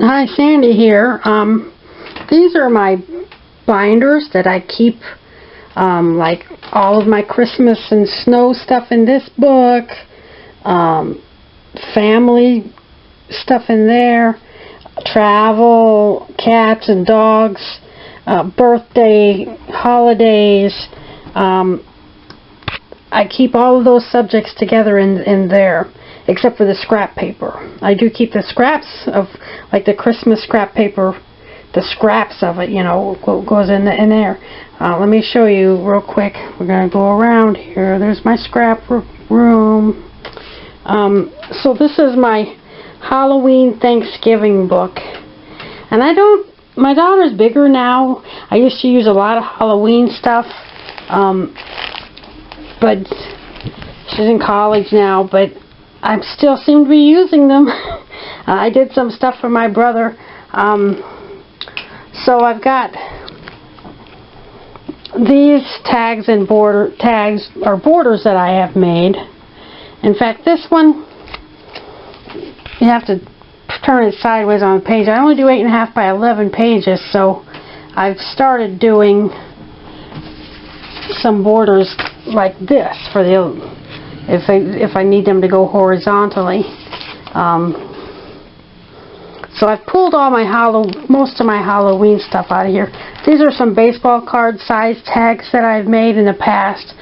Hi, Sandy here. These are my binders that I keep, like all of my Christmas and snow stuff in this book, family stuff in there, travel, cats and dogs, birthday, holidays. I keep all of those subjects together in there, except for the scrap paper. I do keep the scraps of, like the Christmas scrap paper, the scraps of it, you know, goes in there. Let me show you real quick. We're going to go around here. There's my scrap room. So this is my Halloween Thanksgiving book. And my daughter's bigger now. I used to use a lot of Halloween stuff. But she's in college now, but I still seem to be using them. I did some stuff for my brother. So I've got these tags and borders that I have made. In fact, this one, you have to turn it sideways on the page. I only do 8.5 by 11 pages, so I've started doing some borders like this for the if I need them to go horizontally. So I've pulled all my most of my Halloween stuff out of here. These are some baseball card size tags that I've made in the past.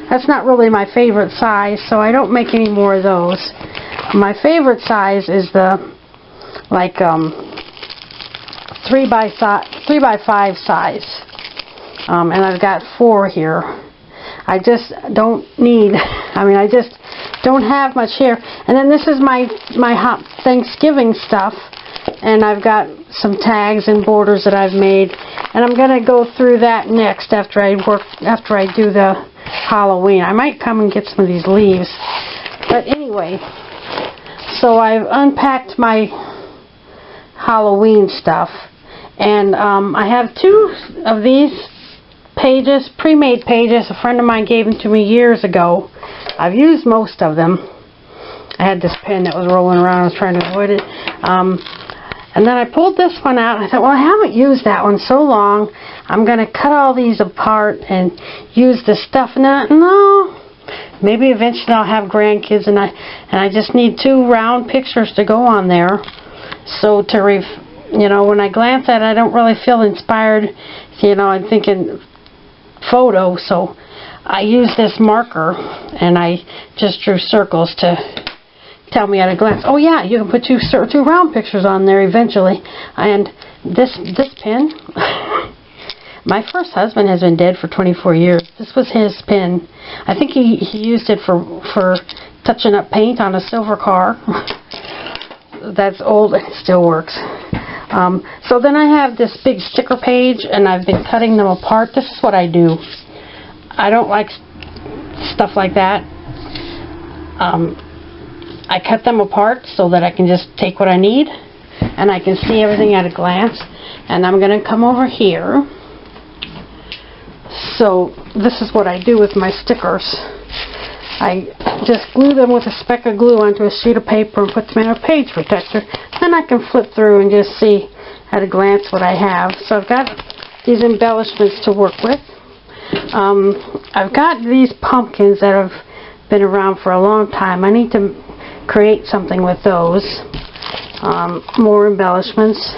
That's not really my favorite size, so I don't make any more of those. My favorite size is the 3 by 5 size. And I've got 4 here. I just don't need, I just don't have much here. And then this is my hot Thanksgiving stuff. And I've got some tags and borders that I've made. And I'm going to go through that next after I do the Halloween. I might come and get some of these leaves. But anyway, so I've unpacked my Halloween stuff. And I have 2 of these pages, pre-made pages. A friend of mine gave them to me years ago. I've used most of them. I had this pen that was rolling around. I was trying to avoid it. And then I pulled this one out and I thought, well, I haven't used that one so long. I'm going to cut all these apart and use the stuff. And then, no, maybe eventually I'll have grandkids and I just need 2 round pictures to go on there. So when I glance at it, I don't really feel inspired. I'm thinking photo, so I use this marker and I just drew circles to tell me at a glance. Oh yeah, you can put 2 round pictures on there eventually. And this pen, my first husband has been dead for 24 years. This was his pen. I think he used it for touching up paint on a silver car. That's old and it still works. So then I have this big sticker page and I've been cutting them apart. This is what I do. I don't like stuff like that. I cut them apart so that I can just take what I need and I can see everything at a glance. And I'm going to come over here. So this is what I do with my stickers. I just glue them with a speck of glue onto a sheet of paper and put them in a page protector. Then I can flip through and just see at a glance what I have. So I've got these embellishments to work with. I've got these pumpkins that have been around for a long time. I need to create something with those. More embellishments.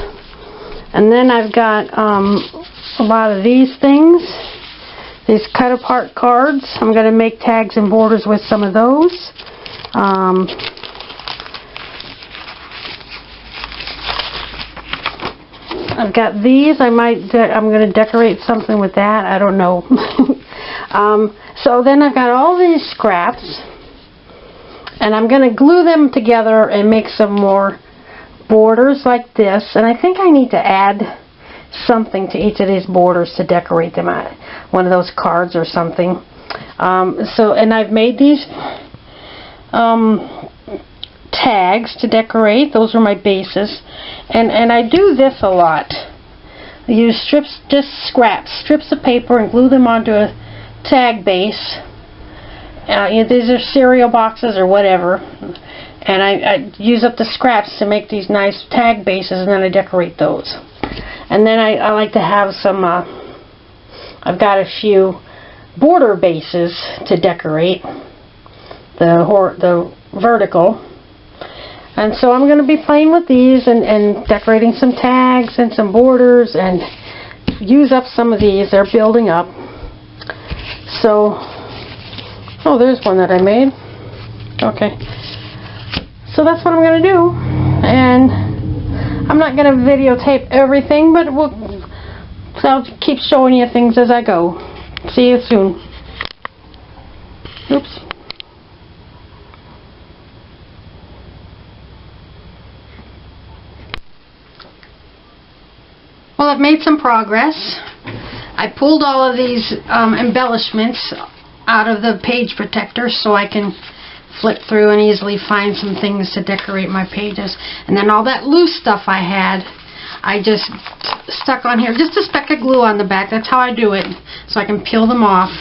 And then I've got a lot of these things. These cut apart cards. I'm going to make tags and borders with some of those. I've got these. I'm going to decorate something with that. I don't know. So then I've got all these scraps. And I'm going to glue them together and make some more borders like this. And I think I need to add something to each of these borders to decorate them. One of those cards or something. And I've made these tags to decorate. Those are my bases. And I do this a lot. I use strips of paper and glue them onto a tag base. These are cereal boxes or whatever. And I use up the scraps to make these nice tag bases, and then I decorate those. And then I like to have some, I've got a few border bases to decorate, the vertical. And so I'm going to be playing with these and decorating some tags and some borders and use up some of these. They're building up. So, oh, there's one that I made. Okay. So that's what I'm going to do. And I'm not going to videotape everything, but I'll keep showing you things as I go. See you soon. Oops. Well, I've made some progress. I pulled all of these embellishments out of the page protector so I can flip through and easily find some things to decorate my pages. And then all that loose stuff I had, I just stuck on here, just a speck of glue on the back. That's how I do it, so I can peel them off.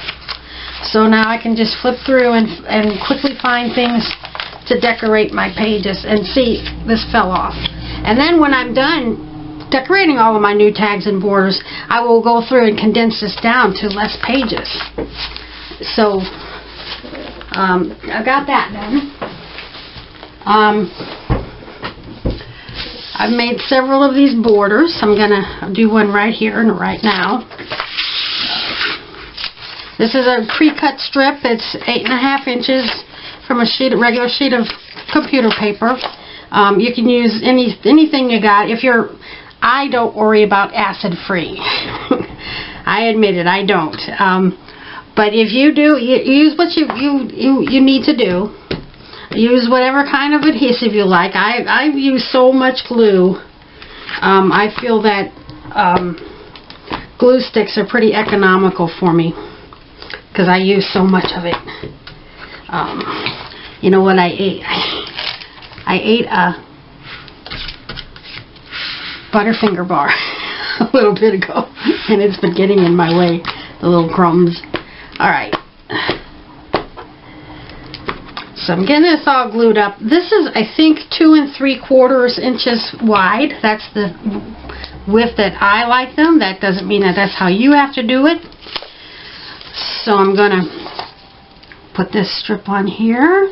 So now I can just flip through and quickly find things to decorate my pages. And see, this fell off. And then when I'm done decorating all of my new tags and borders, I will go through and condense this down to less pages. So I've got that done. I've made several of these borders. I'm gonna do one right here and right now. This is a pre-cut strip. It's 8.5 inches from a regular sheet of computer paper. You can use anything you got. I don't worry about acid-free. I admit it, I don't. But if you do, use what you need to do. Use whatever kind of adhesive you like. I use so much glue. I feel that glue sticks are pretty economical for me because I use so much of it. You know what I ate? I ate a Butterfinger bar a little bit ago, and it's been getting in my way, the little crumbs. Alright, so I'm getting this all glued up. This is, I think, 2 3/4 inches wide. That's the width that I like them. That doesn't mean that that's how you have to do it. So I'm gonna put this strip on here.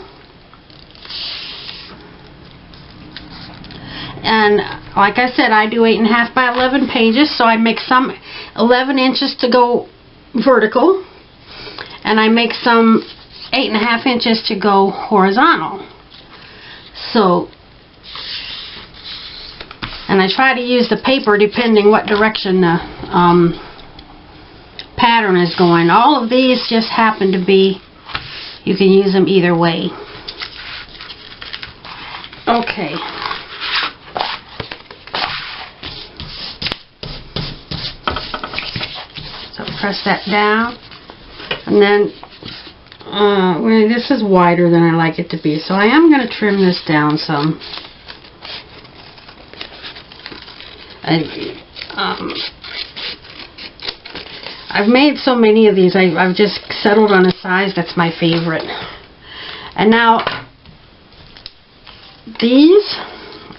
And like I said, I do 8.5 by 11 pages, so I make some 11 inches to go vertical, and I make some 8.5 inches to go horizontal. So, and I try to use the paper depending what direction the pattern is going. All of these just happen to be, you can use them either way. Okay. Press that down, and then well, this is wider than I like it to be, so I am going to trim this down some. I've made so many of these, I've just settled on a size that's my favorite. And now these,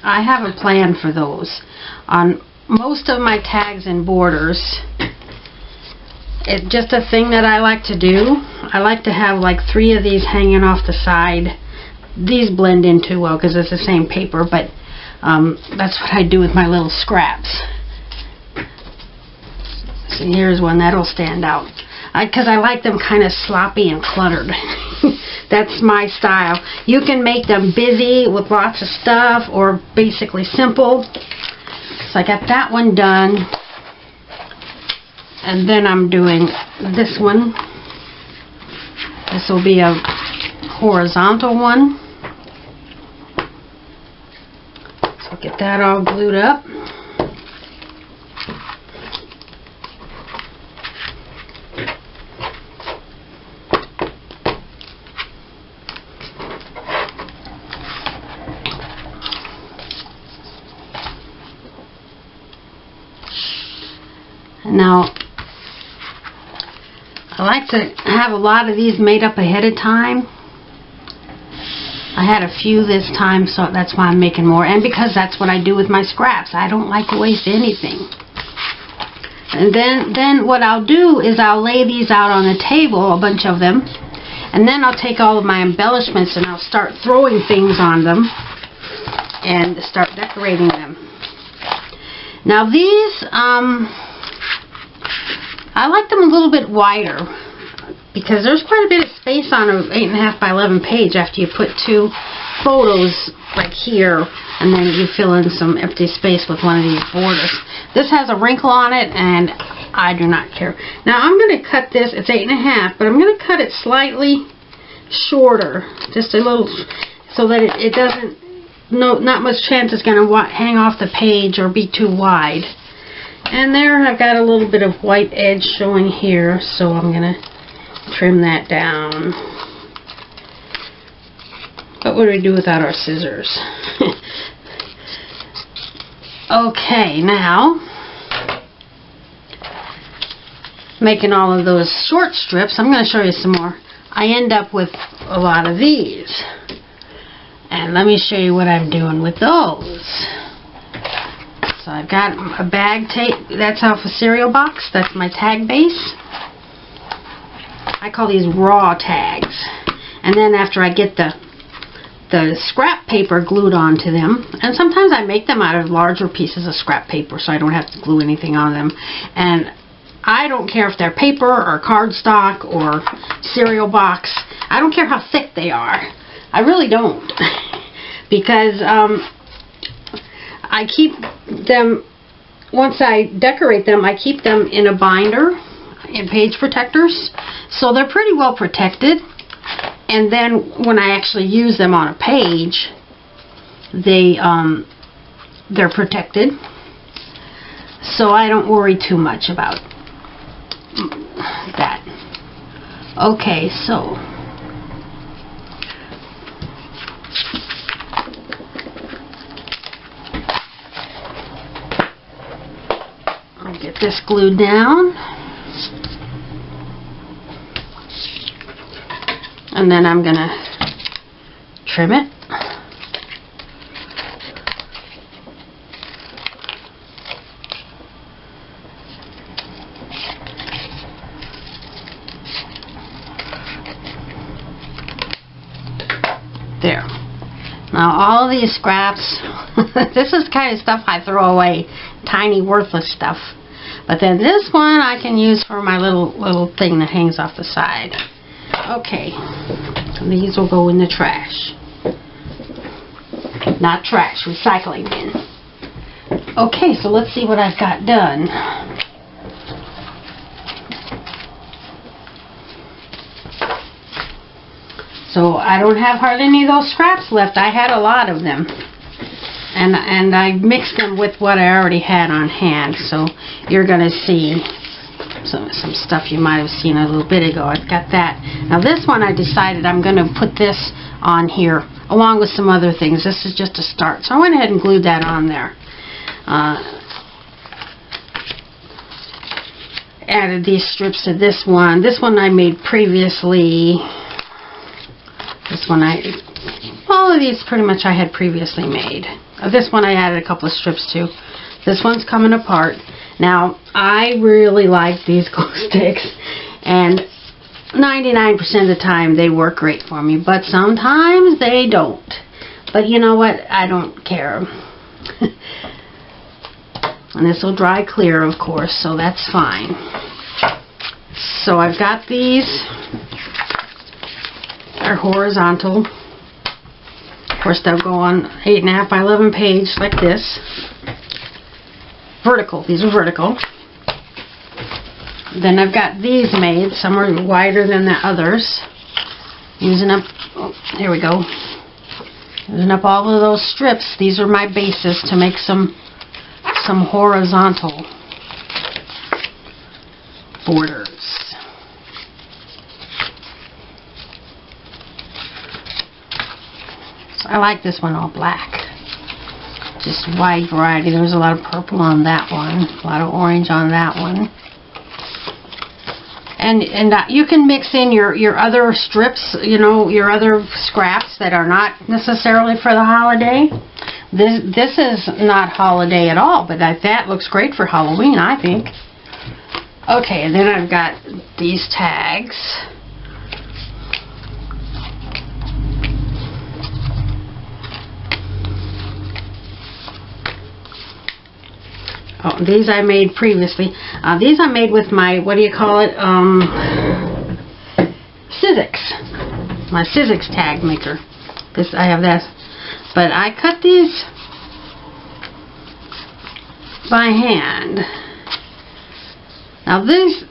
I have a plan for those. On most of my tags and borders, it's just a thing that I like to do. I like to have like 3 of these hanging off the side. These blend in too well because it's the same paper, but that's what I do with my little scraps. So here's one that'll stand out. Because I like them kind of sloppy and cluttered. That's my style. You can make them busy with lots of stuff or basically simple. So I got that one done. And then I'm doing this one. This will be a horizontal one. So get that all glued up. Now, I like to have a lot of these made up ahead of time. I had a few this time, so that's why I'm making more. And because that's what I do with my scraps. I don't like to waste anything. And then what I'll do is I'll lay these out on the table, a bunch of them. And then I'll take all of my embellishments and I'll start throwing things on them and start decorating them. Now these, I like them a little bit wider because there's quite a bit of space on an 8.5 by 11 page after you put 2 photos like here, and then you fill in some empty space with one of these borders. This has a wrinkle on it, and I do not care. Now I'm going to cut this, it's 8.5, but I'm going to cut it slightly shorter, just a little, so that it doesn't, not much chance it's going to hang off the page or be too wide. And there I've got a little bit of white edge showing here, so I'm going to trim that down. What would we do without our scissors? Okay, now making all of those short strips, I'm going to show you some more. I end up with a lot of these. And let me show you what I'm doing with those. So I've got a bag tape, that's off a cereal box, that's my tag base. I call these raw tags. And then after I get the scrap paper glued onto them, and sometimes I make them out of larger pieces of scrap paper so I don't have to glue anything on them. And I don't care if they're paper or cardstock or cereal box. I don't care how thick they are. I really don't. Because I keep them, once I decorate them, I keep them in a binder in page protectors. So they're pretty well protected. And then when I actually use them on a page, they're protected. So I don't worry too much about that. Okay, so I'll get this glued down. And then I'm going to trim it. There. Now all of these scraps, this is the kind of stuff I throw away, tiny worthless stuff. But then this one I can use for my little thing that hangs off the side. Okay, these will go in the trash. Not trash, recycling bin. Okay, so let's see what I've got done. So I don't have hardly any of those scraps left. I had a lot of them. And I mixed them with what I already had on hand. So you're going to see some stuff you might have seen a little bit ago. I've got that. Now this one I decided I'm going to put this on here along with some other things. This is just a start. So I went ahead and glued that on there. Added these strips to this one. This one I made previously. This one all of these pretty much I had previously made. This one I added a couple of strips to. This one's coming apart. Now, I really like these glue sticks, and 99% of the time they work great for me, but sometimes they don't. But you know what? I don't care. And this will dry clear, of course, so that's fine. So I've got these. They're horizontal. Of course, they'll go on 8.5 by 11 page like this. Vertical. These are vertical. Then I've got these made. Some are wider than the others. Using up, oh, here we go. Using up all of those strips. These are my bases to make some horizontal borders. So I like this one all black. Just wide variety. There was a lot of purple on that one. A lot of orange on that one. And you can mix in your other strips, you know, your other scraps that are not necessarily for the holiday. This is not holiday at all, but that looks great for Halloween, I think. Okay, and then I've got these tags. Oh, these I made previously. These I made with my, what do you call it, Sizzix. My Sizzix tag maker. I have this. But I cut these by hand. Now these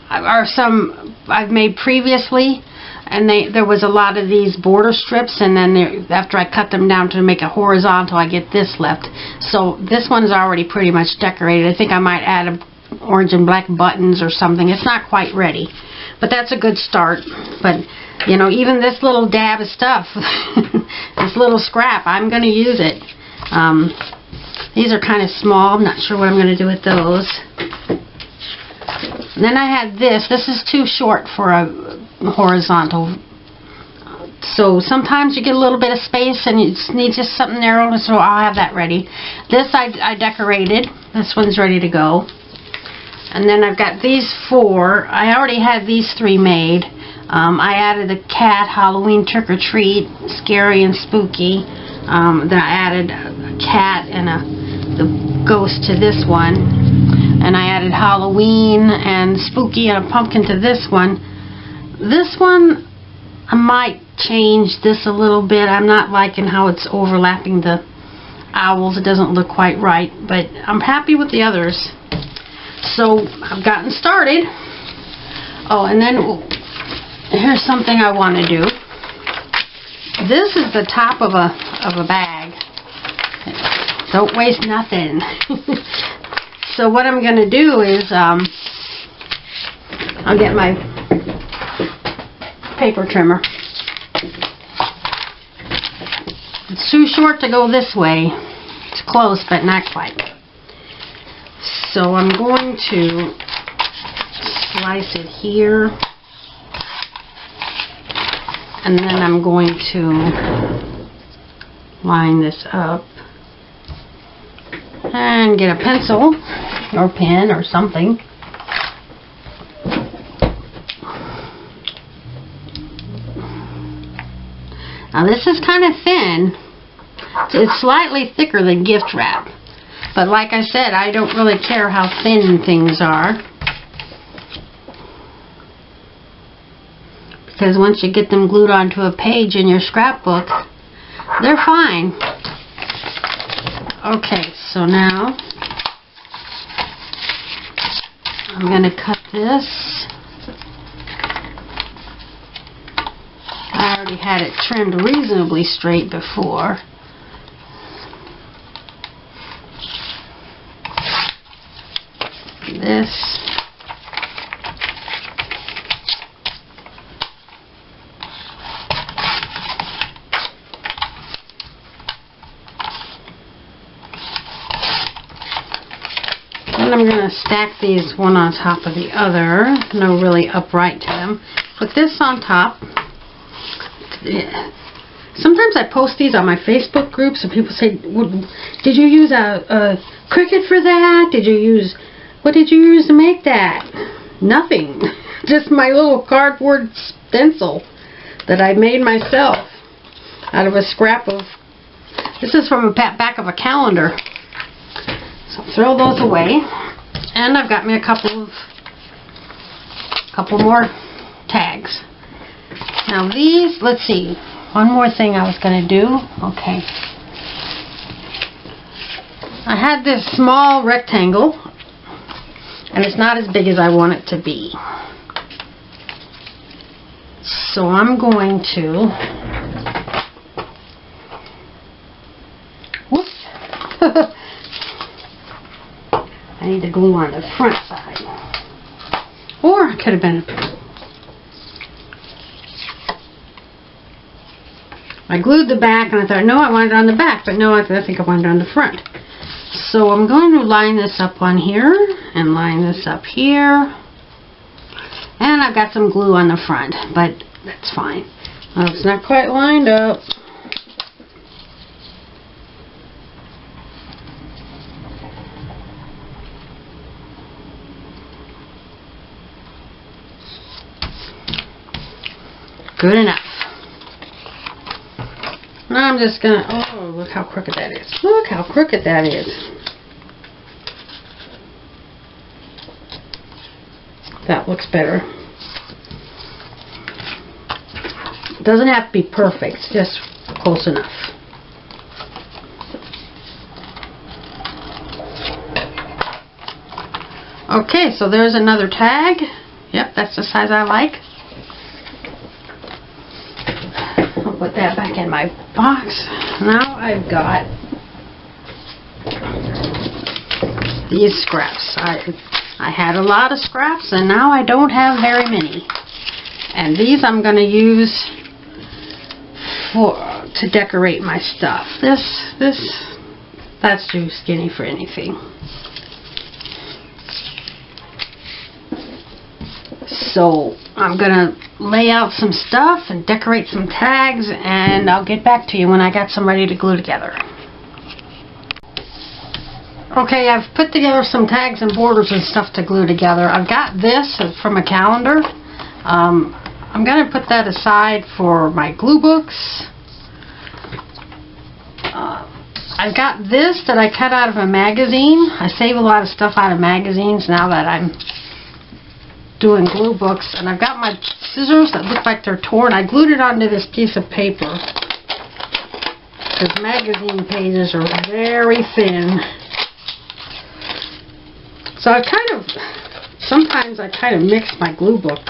are some I've made previously, and there was a lot of these border strips, and then after I cut them down to make a horizontal, I get this left. So this one's already pretty much decorated. I think I might add orange and black buttons or something. It's not quite ready, but that's a good start. But you know, even this little dab of stuff, this little scrap, I'm going to use it. These are kind of small. I'm not sure what I'm going to do with those. And then I had this. This is too short for a horizontal. So sometimes you get a little bit of space and you need just something narrow, so I'll have that ready. This I decorated. This one's ready to go. And then I've got these 4. I already had these 3 made. I added a cat, Halloween trick or treat, scary and spooky. Then I added a cat and the ghost to this one. And I added Halloween and spooky and a pumpkin to this one. This one, I might change this a little bit. I'm not liking how it's overlapping the owls. It doesn't look quite right, but I'm happy with the others. So I've gotten started. Oh, and then here's something I want to do. This is the top of a bag. Don't waste nothing. So what I'm going to do is I'll get my paper trimmer. It's too short to go this way. It's close, but not quite. So I'm going to slice it here. And then I'm going to line this up. And get a pencil or pen or something. Now this is kind of thin. It's slightly thicker than gift wrap. But like I said, I don't really care how thin things are. Because once you get them glued onto a page in your scrapbook, they're fine. Okay, so now I'm going to cut this. I already had it trimmed reasonably straight before. This. And I'm going to stack these one on top of the other. No really upright to them. Put this on top. Sometimes I post these on my Facebook groups and people say, did you use a Cricut for that? What did you use to make that? Nothing. Just my little cardboard stencil that I made myself out of a scrap of, this is from the back of a calendar. So throw those away. And I've got me a couple more tags. Now these, let's see, one more thing I was going to do. Okay. I had this small rectangle, and it's not as big as I want it to be. So I'm going to, whoops, I need to glue on the front side. Or it could have been, I glued the back and I thought, no, I want it on the back, but no, I think I want it on the front. So I'm going to line this up on here and line this up here. And I've got some glue on the front, but that's fine. Oh, it's not quite lined up. Good enough. Now I'm just gonna, oh, look how crooked that is. Look how crooked that is. That looks better. Doesn't have to be perfect, just close enough. Okay, so there's another tag. Yep, that's the size I like. I'll put that back in my box. Now I've got these scraps. I had a lot of scraps and now I don't have very many. And these I'm going to use to decorate my stuff. That's too skinny for anything. So I'm gonna lay out some stuff and decorate some tags, and I'll get back to you when I got some ready to glue together. Okay, I've put together some tags and borders and stuff to glue together. I've got this from a calendar. I'm going to put that aside for my glue books. I've got this that I cut out of a magazine. I save a lot of stuff out of magazines now that I'm doing glue books. And I've got my scissors that look like they're torn. I glued it onto this piece of paper because magazine pages are very thin. So sometimes I kind of mix my glue booking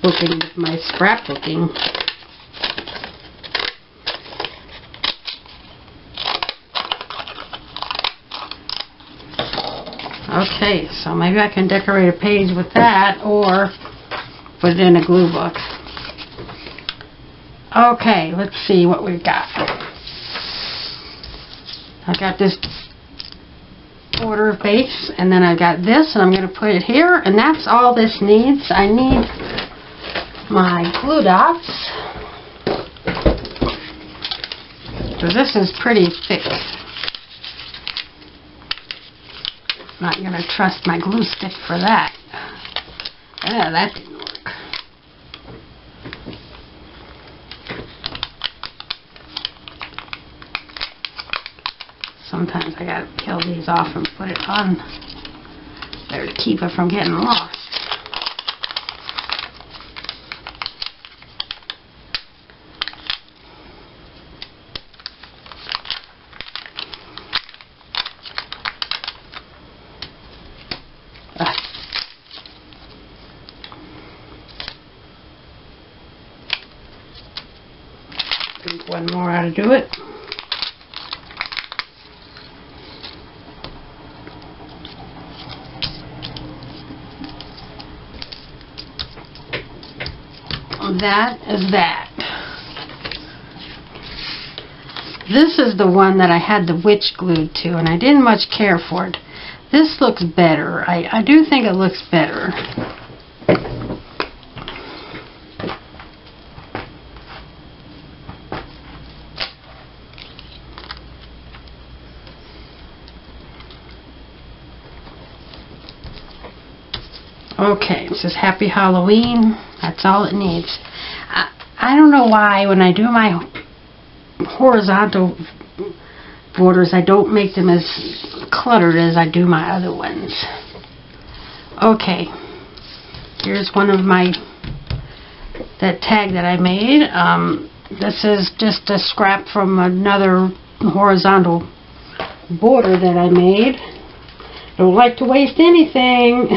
with my scrapbooking. Okay, so maybe I can decorate a page with that or put it in a glue book. Okay, let's see what we've got. I've got this border base, and then I've got this, and I'm going to put it here, and that's all this needs. I need my glue dots, so this is pretty thick. Not going to trust my glue stick for that. Yeah, that didn't work. Sometimes I gotta peel these off and put it on there to keep it from getting lost. I think one more ought to do it. That is that. This is the one that I had the witch glued to, and I didn't much care for it. This looks better. I do think it looks better. Okay, it says Happy Halloween. That's all it needs. I don't know why when I do my horizontal borders I don't make them as cluttered as I do my other ones. Okay, here's one of that tag that I made. This is just a scrap from another horizontal border that I made. Don't like to waste anything.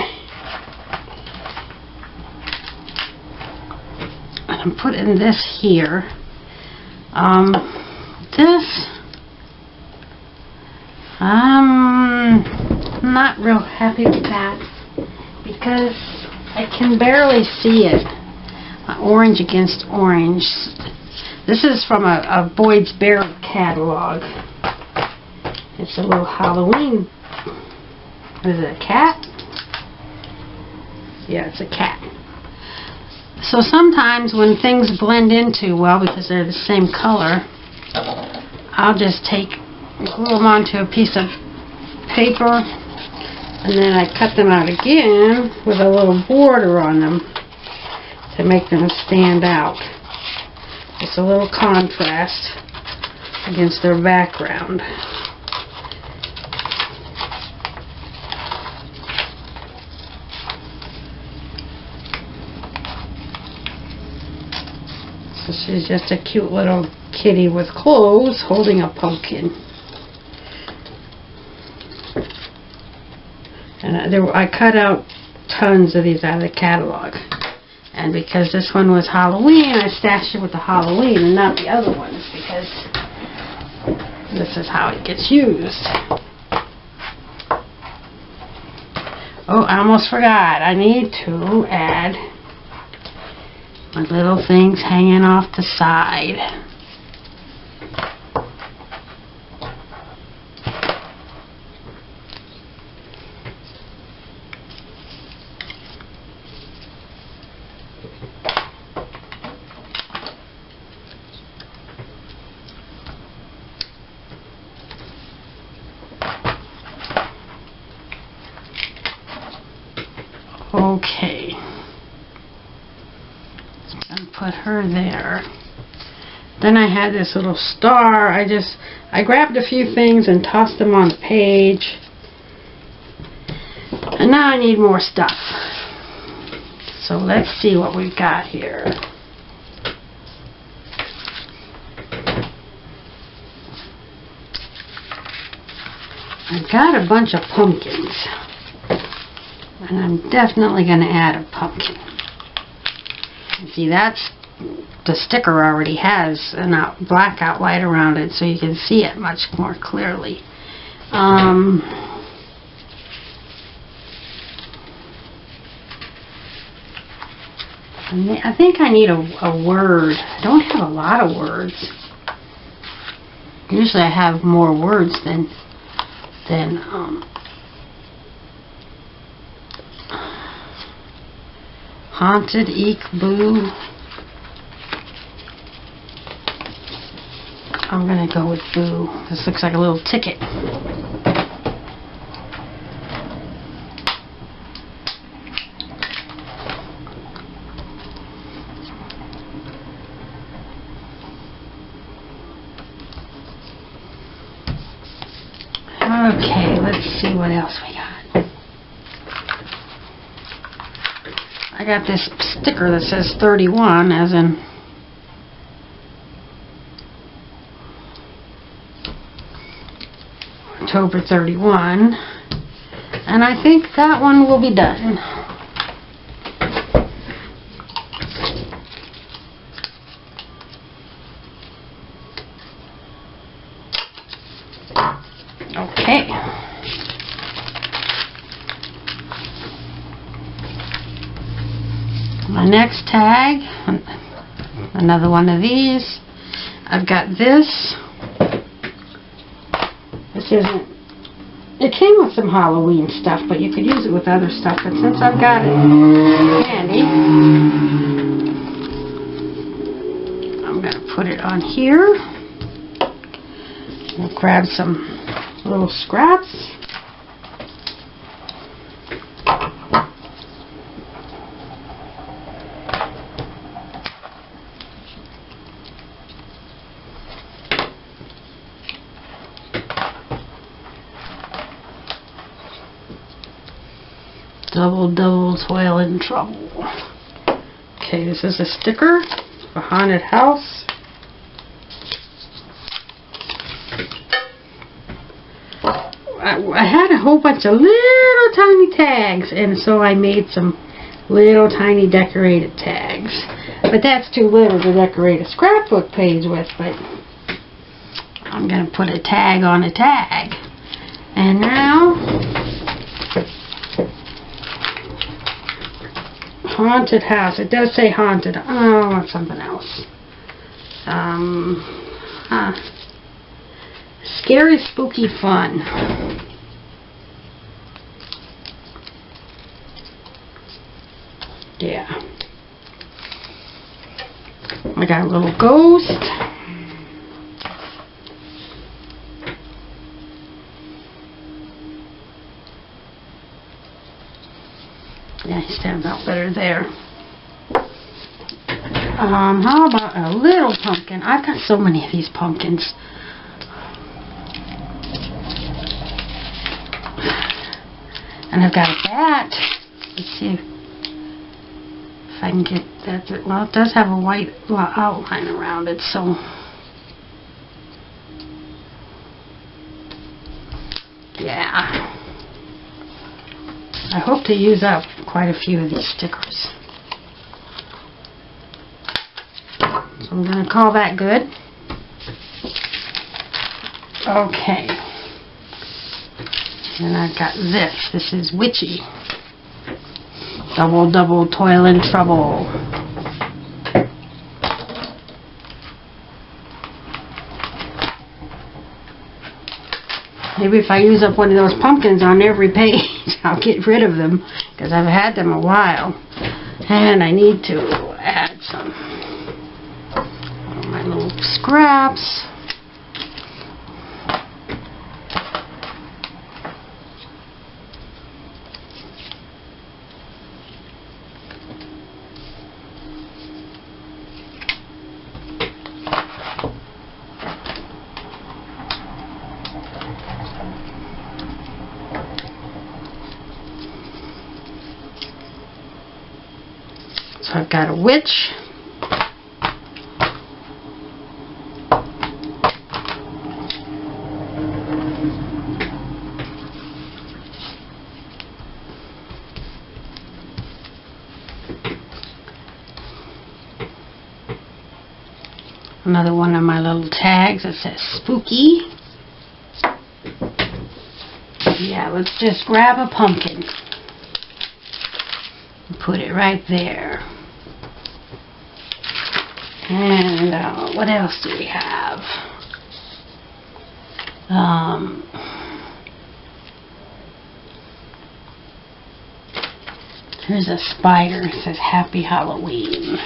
I'm putting this here. I'm not real happy with that because I can barely see it. Orange against orange. This is from a Boyd's Bear catalog. It's a little Halloween. What is it, a cat? Yeah, it's a cat. So sometimes when things blend in too well because they're the same color, I'll just glue them onto a piece of paper, and then I cut them out again with a little border on them to make them stand out. Just a little contrast against their background. So she's just a cute little kitty with clothes holding a pumpkin. And I cut out tons of these out of the catalog. And because this one was Halloween, I stashed it with the Halloween and not the other ones, because this is how it gets used. Oh, I almost forgot. I need to add my little things hanging off the side. Okay, so I'm going to put her there. Then I had this little star. I grabbed a few things and tossed them on the page. And now I need more stuff. So let's see what we've got here. I've got a bunch of pumpkins. And I'm definitely going to add a pumpkin. See, that's the sticker already has a black outline around it, so you can see it much more clearly. I think I need a word. I don't have a lot of words. Usually I have more words than haunted, eek, boo. I'm gonna go with boo. This looks like a little ticket. Okay, let's see what else we got. I got this sticker that says 31, as in October 31, and I think that one will be done. Okay. My next tag, another one of these. I've got this. This isn't, it came with some Halloween stuff, but you could use it with other stuff. But since I've got it handy, I'm going to put it on here. I'll grab some little scraps. Double toil in trouble. Okay, this is a sticker for Haunted House. I had a whole bunch of little tiny tags, and so I made some little tiny decorated tags. But that's too little to decorate a scrapbook page with, but I'm going to put a tag on a tag. And now, Haunted House. It does say haunted. Oh, I want something else. Scary, spooky fun. got a little ghost. Yeah, he stands out better there. How about a little pumpkin? I've got so many of these pumpkins. And I've got a bat. Let's see if I can get that. Well, it does have a white outline around it, so. Yeah. I hope to use up quite a few of these stickers. So I'm going to call that good. Okay. And I've got this. This is Witchy. Double, double, toil and trouble. Maybe if I use up one of those pumpkins on every page, I'll get rid of them, because I've had them a while. And I need to add some of my little scraps. So I've got a witch. Another one of my little tags that says spooky. Yeah, let's just grab a pumpkin and put it right there. And what else do we have? Here's a spider. It says Happy Halloween.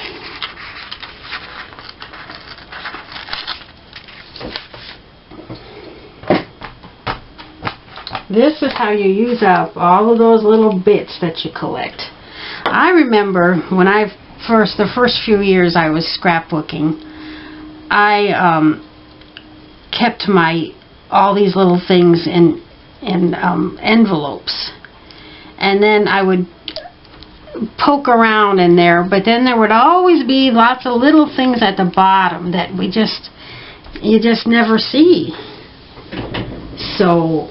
This is how you use up all of those little bits that you collect. I remember when the first few years I was scrapbooking, I kept all these little things in envelopes, and then I would poke around in there, but then there would always be lots of little things at the bottom that you just never see. So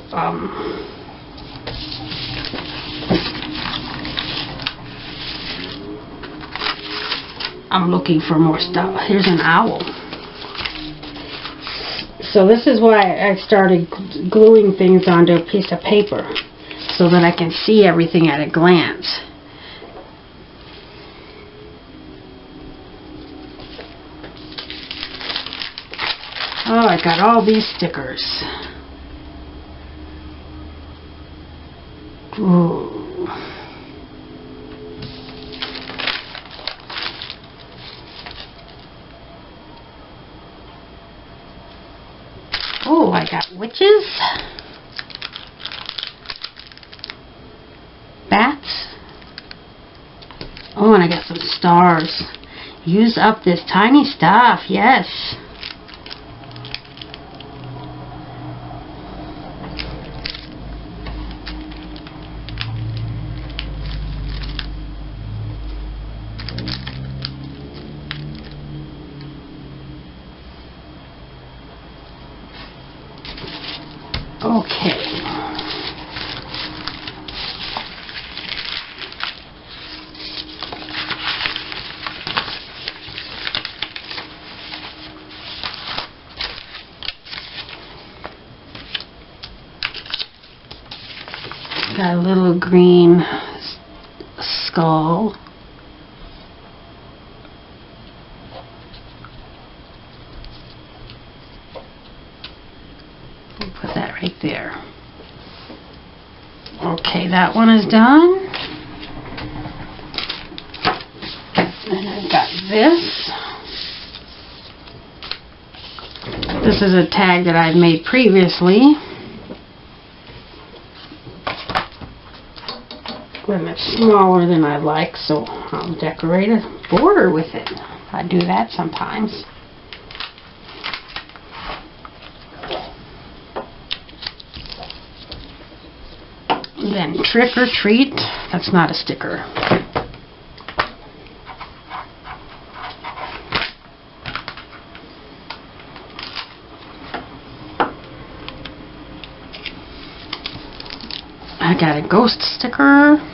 I'm looking for more stuff. Here's an owl. So this is why I started gluing things onto a piece of paper, so that I can see everything at a glance. Oh, I got all these stickers. Ooh. Oh, I got witches, bats. Oh, and I got some stars. Use up this tiny stuff, yes. Okay. Got a little green skull. We'll put that right there. Okay, that one is done. And I've got this. This is a tag that I've made previously. And it's smaller than I like, so I'll decorate a border with it. I do that sometimes. Then trick or treat. That's not a sticker. I got a ghost sticker.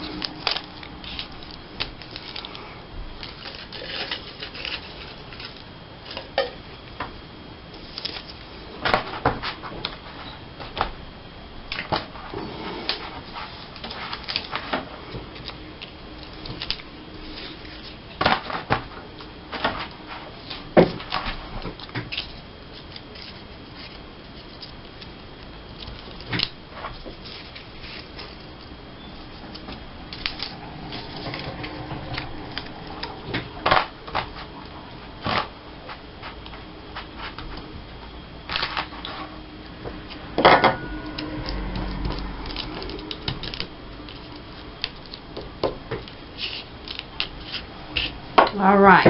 All right.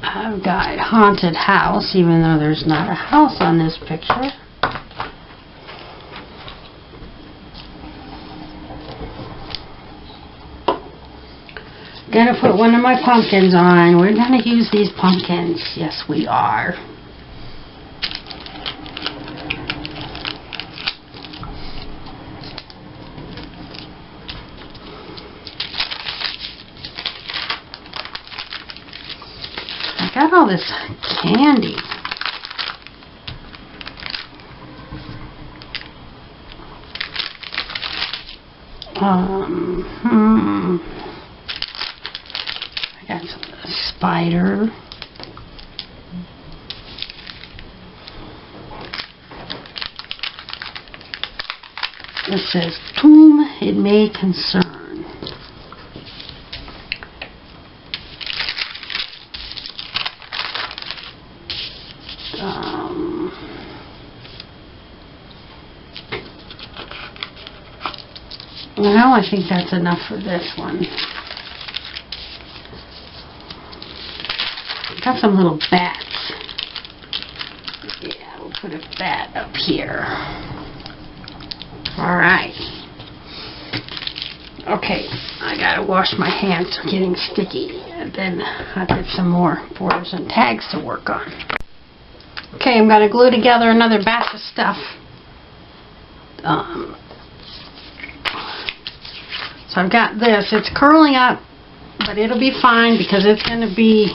I've got haunted house, even though there's not a house on this picture. Gonna put one of my pumpkins on. We're gonna use these pumpkins. Yes, we are. I got all this candy. I got a spider. It says, "Whom it may concern." Well, I think that's enough for this one. Got some little bats. Yeah, we'll put a bat up here. Alright. Okay, I gotta wash my hands, they're getting sticky. And then I'll get some more borders and tags to work on. Okay, I'm gonna glue together another batch of stuff. So I've got this. It's curling up, but it'll be fine because it's going to be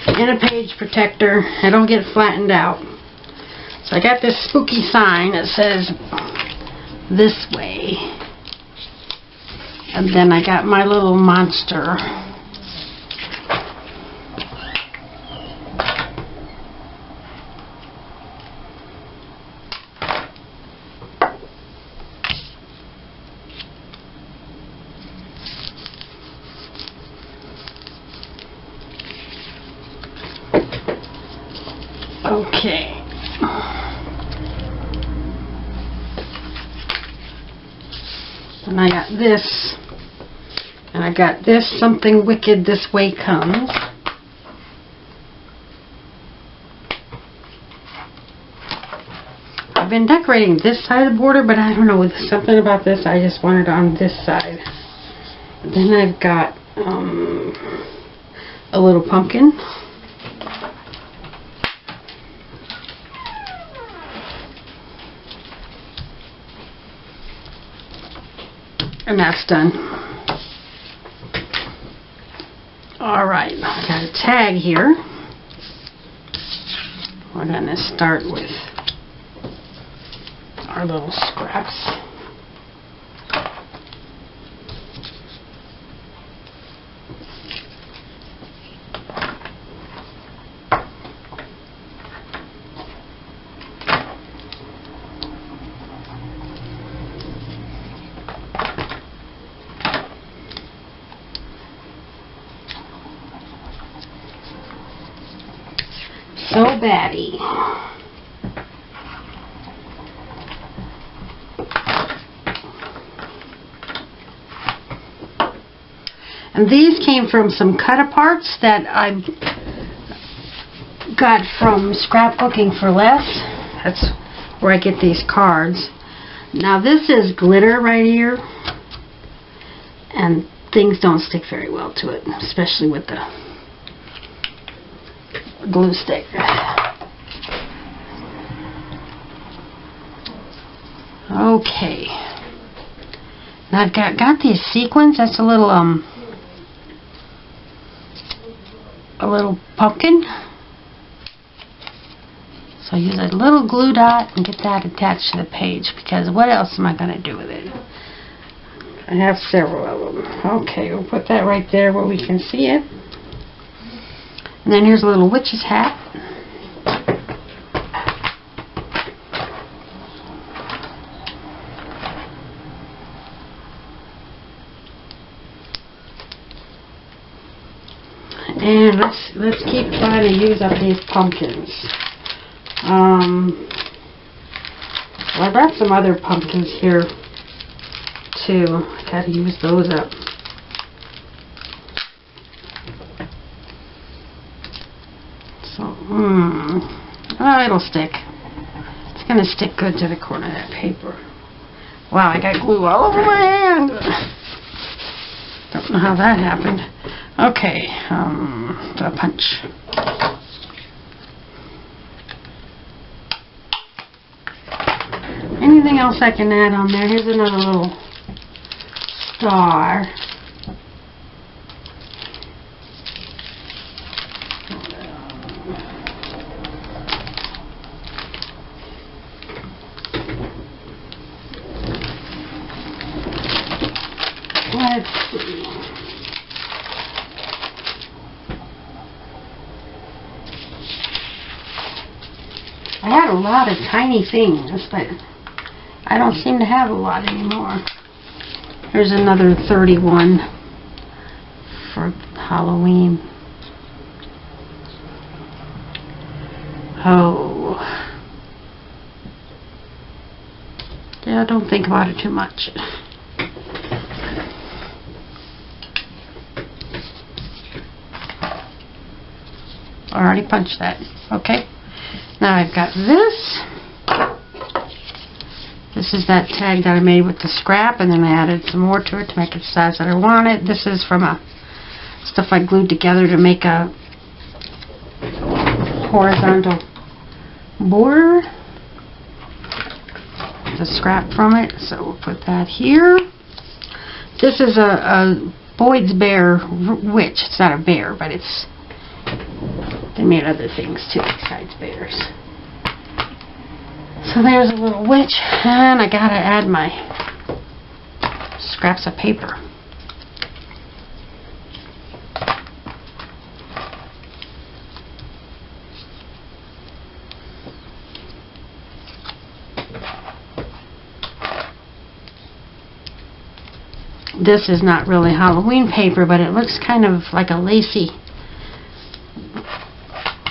in a page protector. It'll get flattened out. So I got this spooky sign that says, "This way." And then I got my little monster. Okay. And I got this. And I got this, "Something wicked this way comes." I've been decorating this side of the border, but I don't know, with something about this, I just wanted it on this side. Then I've got a little pumpkin. And that's done. Alright, I've got a tag here. We're going to start with our little scraps. baddie. And these came from some cut-aparts that I got from Scrapbooking for Less. That's where I get these cards. Now this is glitter right here, and things don't stick very well to it, especially with the glue stick. Okay. Now I've got these sequins. That's a little pumpkin. So I use a little glue dot and get that attached to the page, because what else am I going to do with it? I have several of them. Okay, we'll put that right there where we can see it. And then here's a little witch's hat. And let's keep trying to use up these pumpkins. Well, I got some other pumpkins here too. I gotta use those up. So, oh, it'll stick. It's gonna stick good to the corner of that paper. Wow, I got glue all over my hand. Don't know how that happened. Okay, the punch. Anything else I can add on there? Here's another little star. Let's see. I had a lot of tiny things, but I don't seem to have a lot anymore. Here's another 31 for Halloween. Oh. Yeah, don't think about it too much. Already punched that. Okay. Now I've got this. This is that tag that I made with the scrap, and then I added some more to it to make it the size that I wanted. This is from stuff I glued together to make a horizontal border. The scrap from it, so we'll put that here. This is a Boyd's Bear witch. It's not a bear, but they made other things too besides bears. So there's a little witch, and I gotta add my scraps of paper. This is not really Halloween paper, but it looks kind of like a lacy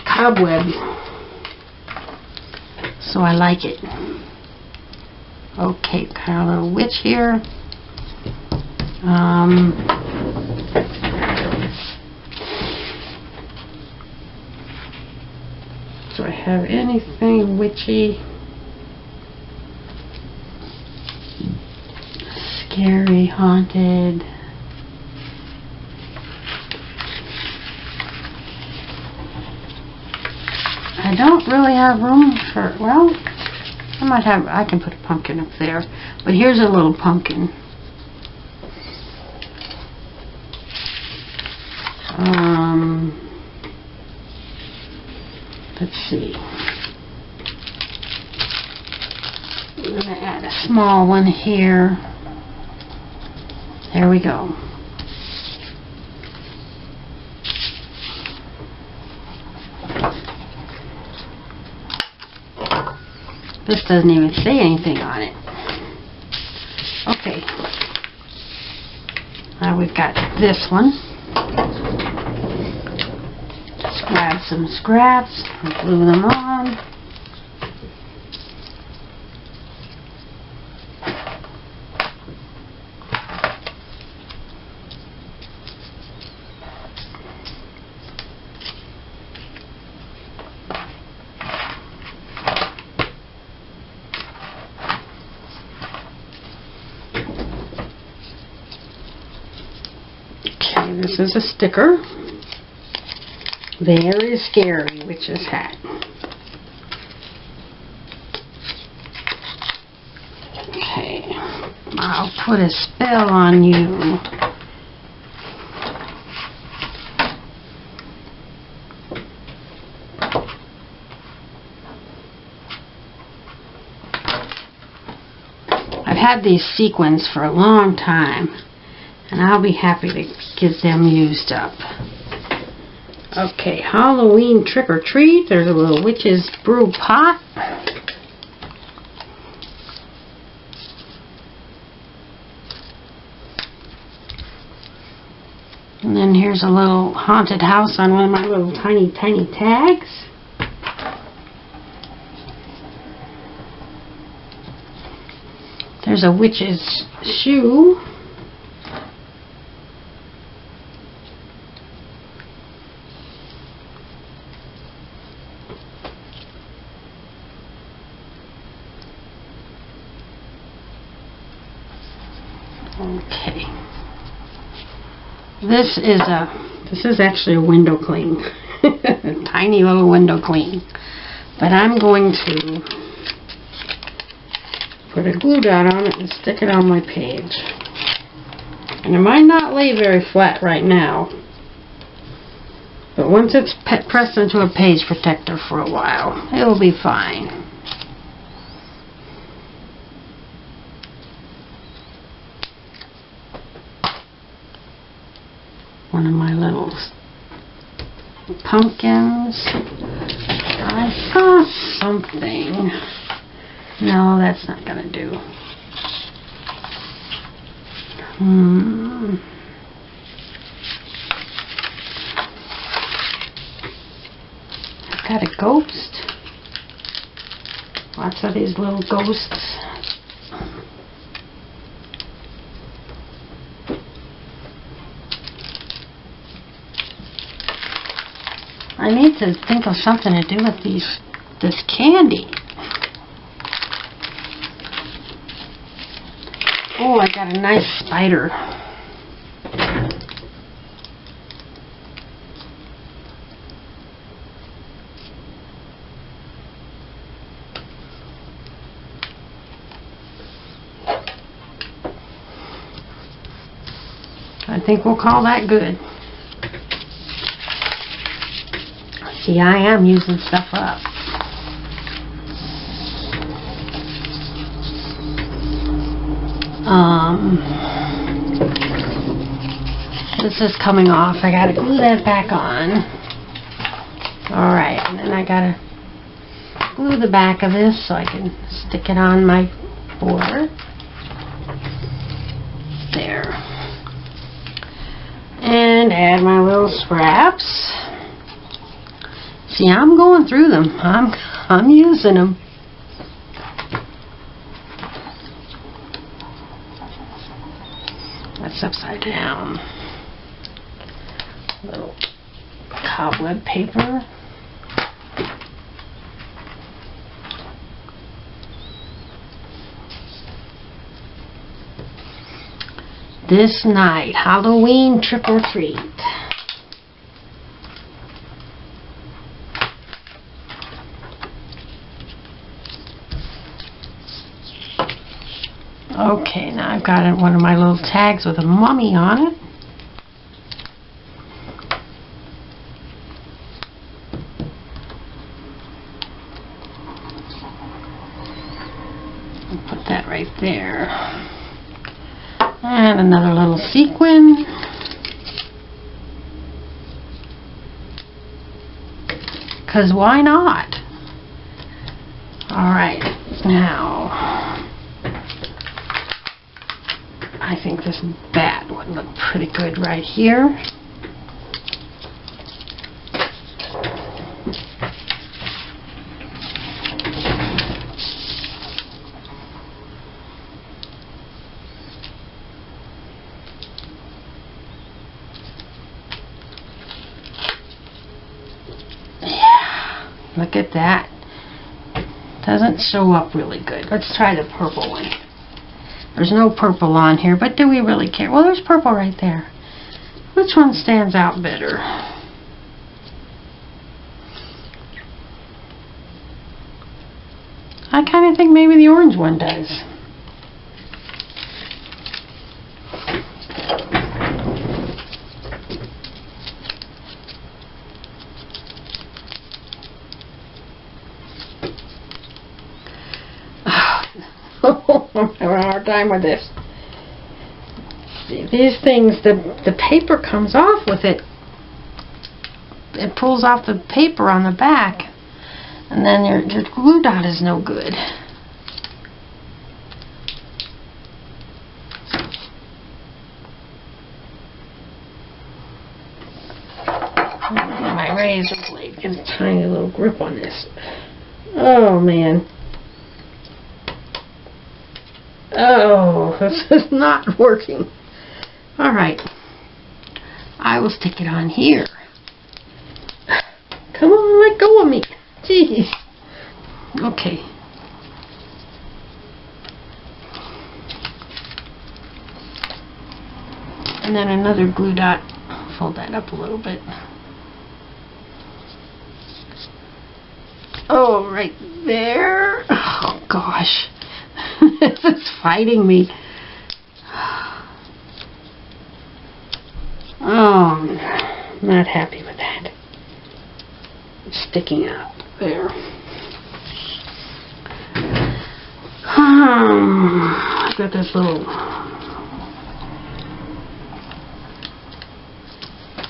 cobweb. So I like it. Okay, got a little witch here. Do I have anything witchy? Scary, haunted. I don't really have room for, well, I can put a pumpkin up there, but here's a little pumpkin. Let's see. I'm going to add a small one here. There we go. This doesn't even say anything on it. Okay. Now we've got this one. Grab some scraps, glue them on. Okay, this is a sticker. Very scary witch's hat. Okay, I'll put a spell on you. I've had these sequins for a long time, and I'll be happy to get them used up. Okay, Halloween trick or treat. There's a little witch's brew pot. And then here's a little haunted house on one of my little tiny tags. There's a witch's shoe. Okay. This is actually a window cling. Tiny little window cling. But I'm going to put a glue dot on it and stick it on my page. And it might not lay very flat right now, but once it's pressed into a page protector for a while, it'll be fine. One of my little pumpkins. I saw something. No, that's not gonna do. I've got a ghost. Lots of these little ghosts. I need to think of something to do with this candy. Oh, I got a nice spider. I think we'll call that good. See, I am using stuff up. This is coming off. I gotta glue that back on. Alright, and then I gotta glue the back of this so I can stick it on my border. There. And add my little scraps. See, I'm going through them. I'm using them. That's upside down. Little cobweb paper. This night, Halloween trick or treat. Okay, now I've got one of my little tags with a mummy on it. I'll put that right there. And another little sequin. Because why not? Alright, now I think this bat would look pretty good right here. Look at that. Doesn't show up really good. Let's try the purple one. There's no purple on here, but do we really care? Well, there's purple right there. Which one stands out better? I kind of think maybe the orange one does. I'm having a hard time with this. These things, the paper comes off with it. It pulls off the paper on the back, and then your glue dot is no good. My razor blade gets a tiny little grip on this. Oh man. Oh, this is not working. Alright. I will stick it on here. Come on, let go of me. Jeez. Okay. And then another glue dot. Fold that up a little bit. Oh, right there. Oh, gosh. This is fighting me. Oh, not happy with that. It's sticking out there. I've got this little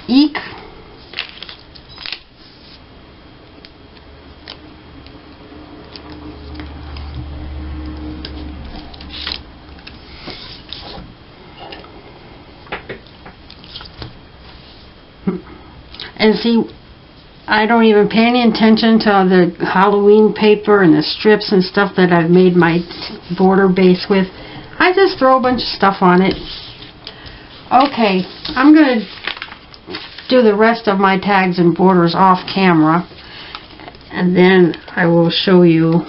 eek. And see, I don't even pay any attention to the Halloween paper and the strips and stuff that I've made my border base with. I just throw a bunch of stuff on it. Okay, I'm going to do the rest of my tags and borders off camera, and then I will show you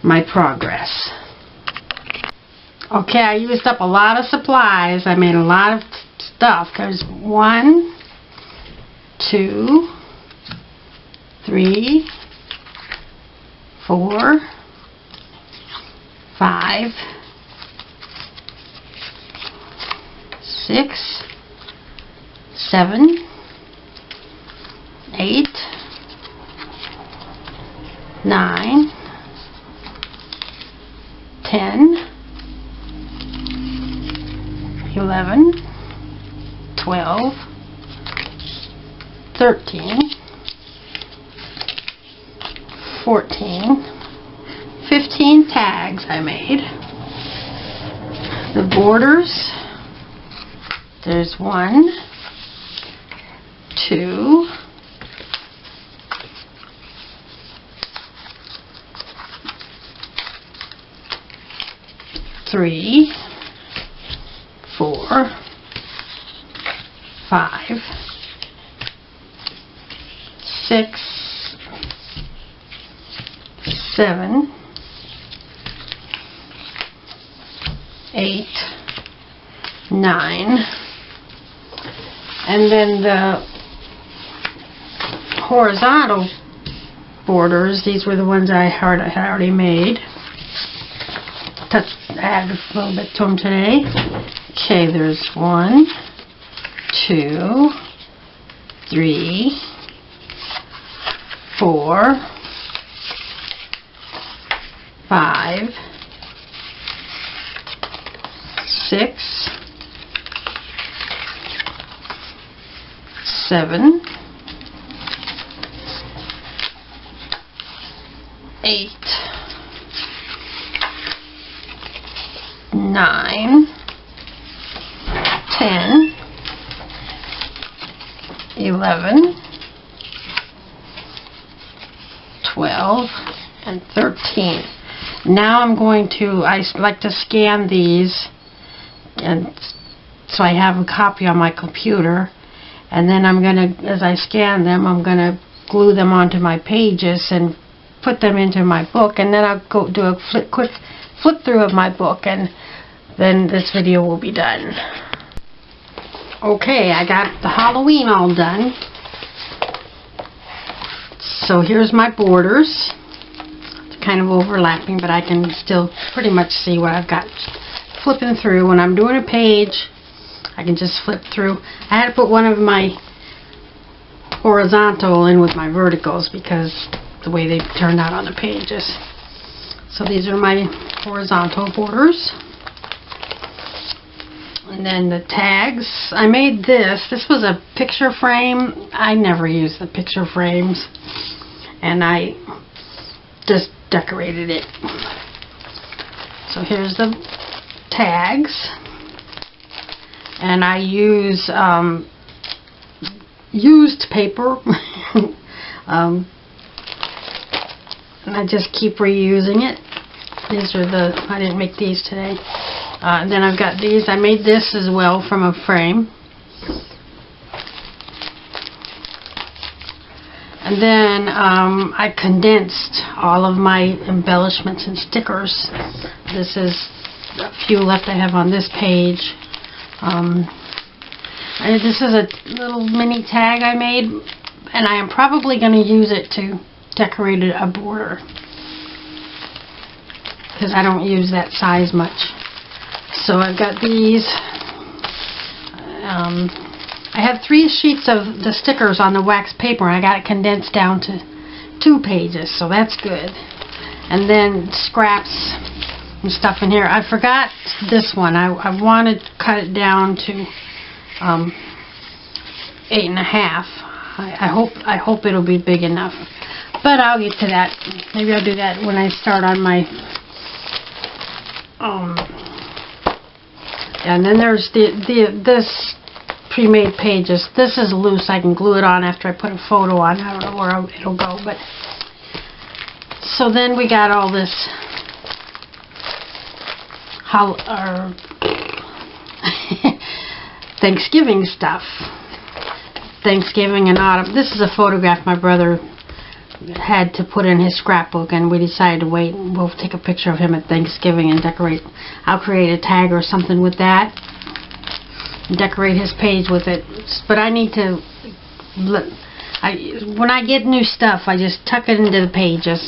my progress. Okay, I used up a lot of supplies. I made a lot of stuff. There's 1, 2, 3, 4, 5, 6, 7, 8, 9, 10, 11, 12, 13, 14, 15 tags I made. The borders, there's 1, 2, 3, 4, 5, 6, 7, 8, 9, and then the horizontal borders, these were the ones I had already made. Add a little bit to them today. Okay, there's 1, 2, 3, 4, 5, 6, 7, 8, 9, 10, 11, 12, and 13. Now I'm going to, I like to scan these, and so I have a copy on my computer, and then I'm going to, as I scan them, I'm going to glue them onto my pages and put them into my book, and then I'll go do a quick flip through of my book, and then this video will be done. Okay, I got the Halloween all done. So here's my borders. It's kind of overlapping, but I can still pretty much see what I've got flipping through. When I'm doing a page, I can just flip through. I had to put one of my horizontal in with my verticals because the way they turned out on the pages. So these are my horizontal borders. And then the tags. I made this. This was a picture frame. I never use the picture frames. And I just decorated it. So here's the tags. And I use used paper. And I just keep reusing it. These are I didn't make these today. And then I've got these. I made this as well from a frame. And then I condensed all of my embellishments and stickers. This is a few left I have on this page. This is a little mini tag I made, and I am probably going to use it to decorate a border because I don't use that size much. So I've got these. I have 3 sheets of the stickers on the wax paper, and I got it condensed down to 2 pages, so that's good. And then scraps and stuff in here. I forgot this one. I wanted to cut it down to 8.5. I hope it'll be big enough, but I'll get to that. Maybe I'll do that when I start on my and then there's this pre-made pages. This is loose. I can glue it on after I put a photo on. I don't know where it'll go, but so then we got all this Thanksgiving stuff. Thanksgiving and autumn. This is a photograph my brother had to put in his scrapbook, and we decided to wait and we'll take a picture of him at Thanksgiving and decorate. I'll create a tag or something with that and decorate his page with it. But I need to, when I get new stuff, I just tuck it into the pages,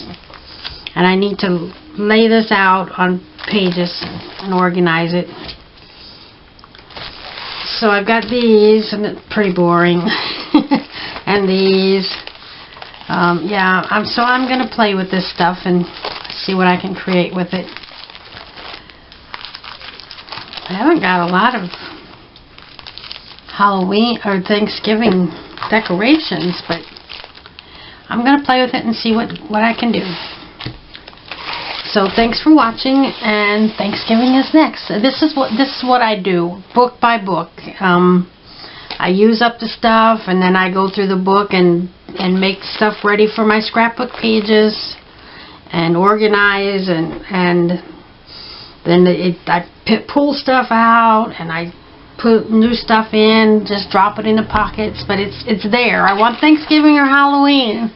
and I need to lay this out on pages and organize it. So I've got these, and it's pretty boring. And these. Yeah, so I'm going to play with this stuff and see what I can create with it. I haven't got a lot of Halloween or Thanksgiving decorations, but I'm going to play with it and see what I can do. So thanks for watching, and Thanksgiving is next. This is what I do, book by book. I use up the stuff, and then I go through the book and make stuff ready for my scrapbook pages and organize, and then I pull stuff out and I put new stuff in, just drop it in the pockets, but it's there. I want Thanksgiving or Halloween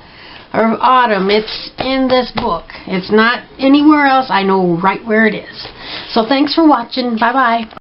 or autumn. It's in this book. It's not anywhere else. I know right where it is. So thanks for watching. Bye bye.